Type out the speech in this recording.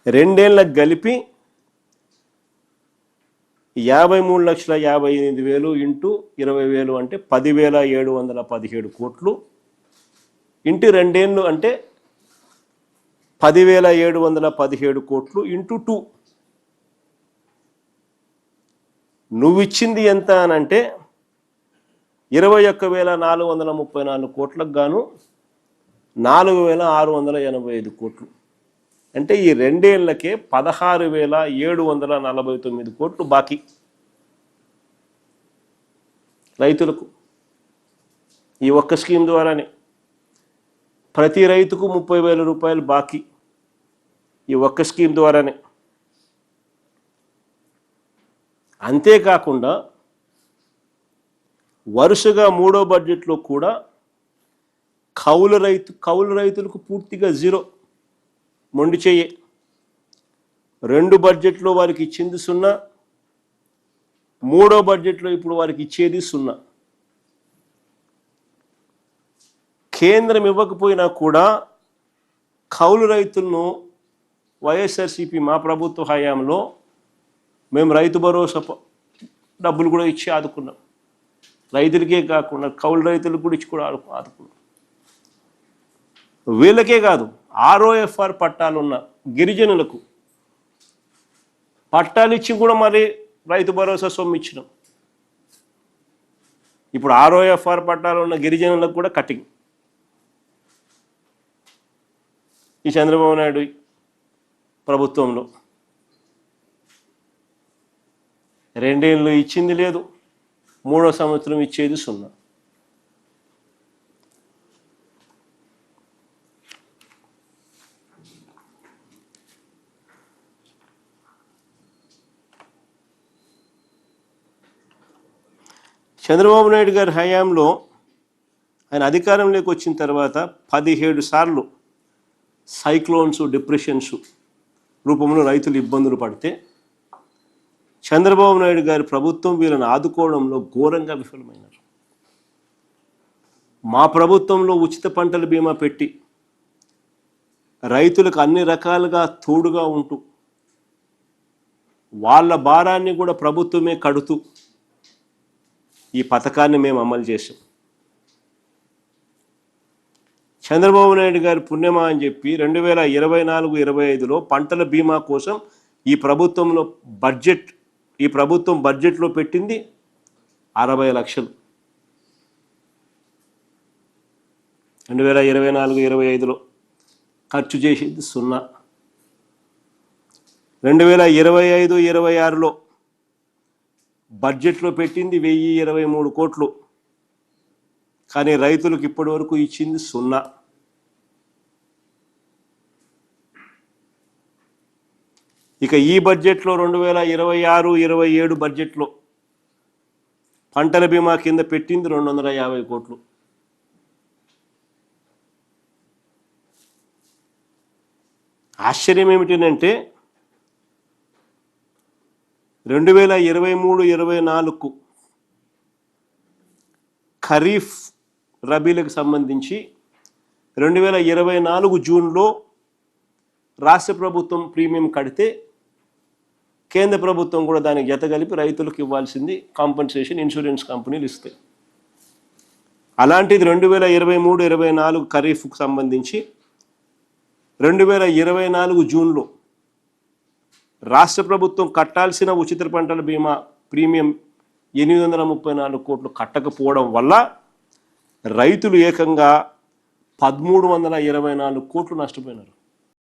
రెండేళ్ళకి కలిపి 53,58,000 ఇంటూ 20,000 అంటే 10,717 కోట్లు ఇంటూ రెండేళ్ళు అంటే 10,717 కోట్లు ఇంటూ 2. నువ్వు ఇచ్చింది ఎంత అని అంటే 21,434 కోట్లకు గాను 4,685 కోట్లు. అంటే ఈ రెండేళ్లకే 16,749 కోట్లు బాకీ రైతులకు. ఈ ఒక్క స్కీమ్ ద్వారానే ప్రతి రైతుకు 30,000 రూపాయలు బాకీ ఈ ఒక్క స్కీమ్ ద్వారానే. అంతేకాకుండా వరుసగా మూడో బడ్జెట్లో కూడా కౌలు రైతులకు పూర్తిగా జీరో, మొండి చెయ్యే. 2 బడ్జెట్లో వారికి ఇచ్చింది 0, మూడో బడ్జెట్లో ఇప్పుడు వారికి ఇచ్చేది 0. కేంద్రం ఇవ్వకపోయినా కూడా కౌలు రైతులను వైఎస్ఆర్సీపీ మా ప్రభుత్వ హయాంలో మేము రైతు భరోసా డబ్బులు కూడా ఇచ్చి ఆదుకున్నాం. రైతులకే కాకుండా కౌలు రైతులకు కూడా ఇచ్చి కూడా ఆదుకున్నాం. వీళ్ళకే కాదు, ROFR పట్టాలున్న గిరిజనులకు పట్టాలు ఇచ్చి కూడా మరి రైతు భరోసా సొమ్ము ఇచ్చినాం. ఇప్పుడు ROFR పట్టాలు ఉన్న గిరిజనులకు కూడా కటింగ్. ఈ చంద్రబాబు నాయుడు ప్రభుత్వంలో 2 ఏళ్ళు ఇచ్చింది లేదు, మూడో సంవత్సరం ఇచ్చేది 0. చంద్రబాబు నాయుడు గారి హయాంలో ఆయన అధికారంలోకి వచ్చిన తర్వాత 17 సార్లు సైక్లోన్స్, డిప్రెషన్స్ రూపంలో రైతులు ఇబ్బందులు పడితే చంద్రబాబు నాయుడు గారి ప్రభుత్వం వీళ్ళని ఆదుకోవడంలో ఘోరంగా విఫలమైనారు. మా ప్రభుత్వంలో ఉచిత పంటల బీమా పెట్టి రైతులకు అన్ని రకాలుగా తోడుగా ఉంటూ వాళ్ళ భారాన్ని కూడా ప్రభుత్వమే కడుతూ ఈ పథకాన్ని మేము అమలు చేసాం. చంద్రబాబు నాయుడు గారి పుణ్యమా అని చెప్పి 2024-25లో పంటల బీమా కోసం ఈ ప్రభుత్వం బడ్జెట్లో పెట్టింది 60 లక్షలు. 2024-25లో ఖర్చు చేసింది 0. 2025-26లో బడ్జెట్లో పెట్టింది 1,023 కోట్లు. కానీ రైతులకు ఇప్పటి వరకు ఇచ్చింది 0. ఇక ఈ బడ్జెట్లో 2026-27 బడ్జెట్లో పంటల బీమా కింద పెట్టింది 250 కోట్లు. ఆశ్చర్యం ఏమిటంటే 2023-24 ఖరీఫ్ రబీలకు సంబంధించి 2024 జూన్లో రాష్ట్ర ప్రభుత్వం ప్రీమియం కడితే కేంద్ర ప్రభుత్వం కూడా దానికి జత కలిపి రైతులకు ఇవ్వాల్సింది కాంపన్సేషన్ ఇన్సూరెన్స్ కంపెనీలు ఇస్తాయి. అలాంటిది 2023-24 ఖరీఫ్కు సంబంధించి 2024 జూన్లో రాష్ట్ర ప్రభుత్వం కట్టాల్సిన ఉచిత పంటల బీమా ప్రీమియం 834 కోట్లు కట్టకపోవడం వల్ల రైతులు ఏకంగా 1,324 కోట్లు నష్టపోయినారు.